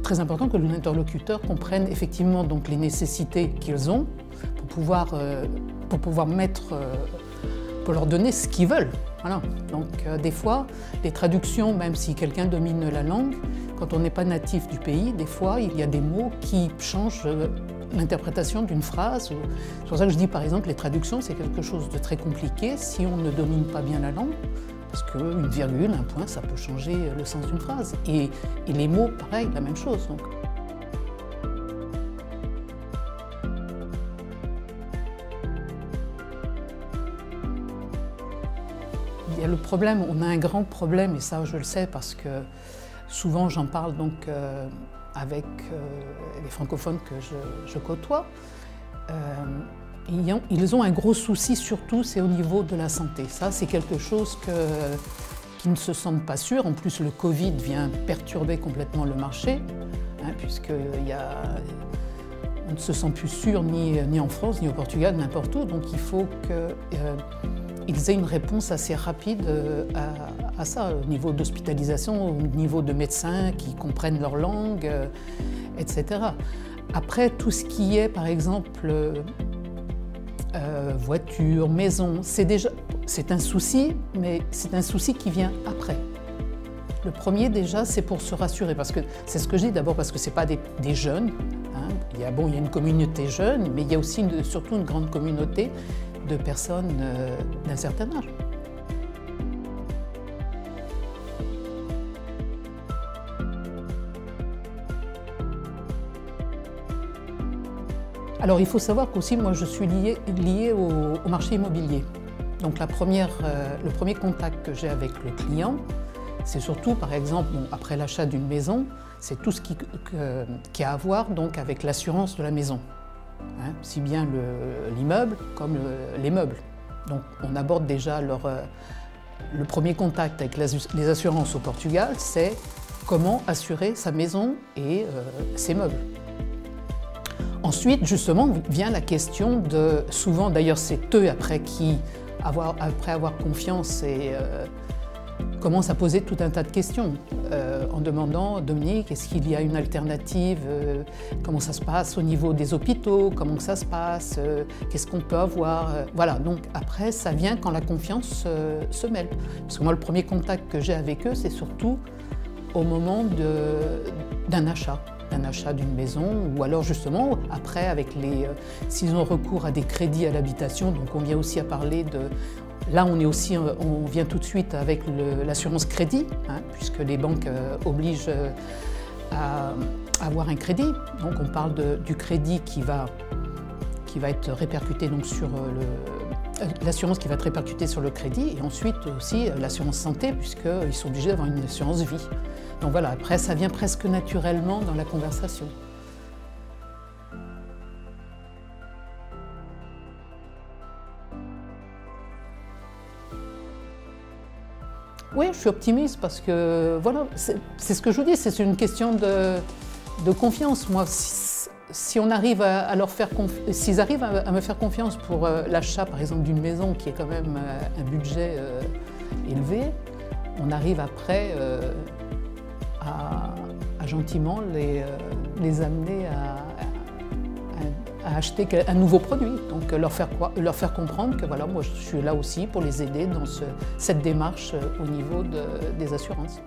très important que l'interlocuteur comprenne effectivement donc les nécessités qu'ils ont pour pouvoir pour leur donner ce qu'ils veulent. Voilà. Donc des fois, les traductions, même si quelqu'un domine la langue, quand on n'est pas natif du pays, des fois il y a des mots qui changent l'interprétation d'une phrase. C'est pour ça que je dis par exemple les traductions, c'est quelque chose de très compliqué si on ne domine pas bien la langue. Parce qu'une virgule, un point, ça peut changer le sens d'une phrase. Et les mots, pareil, la même chose. Donc. Il y a le problème, on a un grand problème, et ça je le sais parce que souvent j'en parle donc, avec les francophones que je côtoie. Ils ont un gros souci surtout, c'est au niveau de la santé. Ça, c'est quelque chose qu'ils ne se sentent pas sûrs. En plus, le Covid vient perturber complètement le marché, hein, puisqu'on ne se sent plus sûr ni en France, ni au Portugal, n'importe où. Donc il faut qu'ils aient une réponse assez rapide à ça, au niveau d'hospitalisation, au niveau de médecins qui comprennent leur langue, etc. Après, tout ce qui est, par exemple, voiture, maison, c'est un souci, mais c'est un souci qui vient après. Le premier déjà, c'est pour se rassurer, parce que c'est ce que je dis d'abord, parce que ce n'est pas des jeunes. Hein. Il y a une communauté jeune, mais il y a aussi surtout une grande communauté de personnes d'un certain âge. Alors il faut savoir qu'aussi moi je suis liée au marché immobilier. Donc le premier contact que j'ai avec le client, c'est surtout par exemple après l'achat d'une maison, c'est tout ce qui a à voir donc avec l'assurance de la maison, hein, si bien l'immeuble comme les meubles. Donc on aborde déjà le premier contact avec les assurances au Portugal, c'est comment assurer sa maison et ses meubles. Ensuite, justement, vient la question de, souvent d'ailleurs c'est eux après après avoir confiance et commencent à poser tout un tas de questions en demandant, Dominique, est-ce qu'il y a une alternative, comment ça se passe au niveau des hôpitaux, comment ça se passe, qu'est-ce qu'on peut avoir, voilà, donc après ça vient quand la confiance se mêle. Parce que moi le premier contact que j'ai avec eux, c'est surtout au moment d'un achat d'une maison, ou alors justement après s'ils ont recours à des crédits à l'habitation, donc on vient aussi à parler de... Là on vient tout de suite avec l'assurance crédit, hein, puisque les banques obligent à avoir un crédit, donc on parle du crédit qui va être répercuté donc sur l'assurance qui va être répercutée sur le crédit, et ensuite aussi l'assurance santé, puisqu'ils sont obligés d'avoir une assurance vie. Donc voilà, après ça vient presque naturellement dans la conversation. Oui, je suis optimiste parce que voilà, c'est ce que je vous dis, c'est une question de confiance. Moi, si on arrive à leur faire s'ils arrivent à me faire confiance pour l'achat, par exemple, d'une maison qui est quand même un budget élevé, on arrive après à gentiment les amener à acheter un nouveau produit. Donc leur faire comprendre que voilà, moi je suis là aussi pour les aider dans cette démarche au niveau des assurances.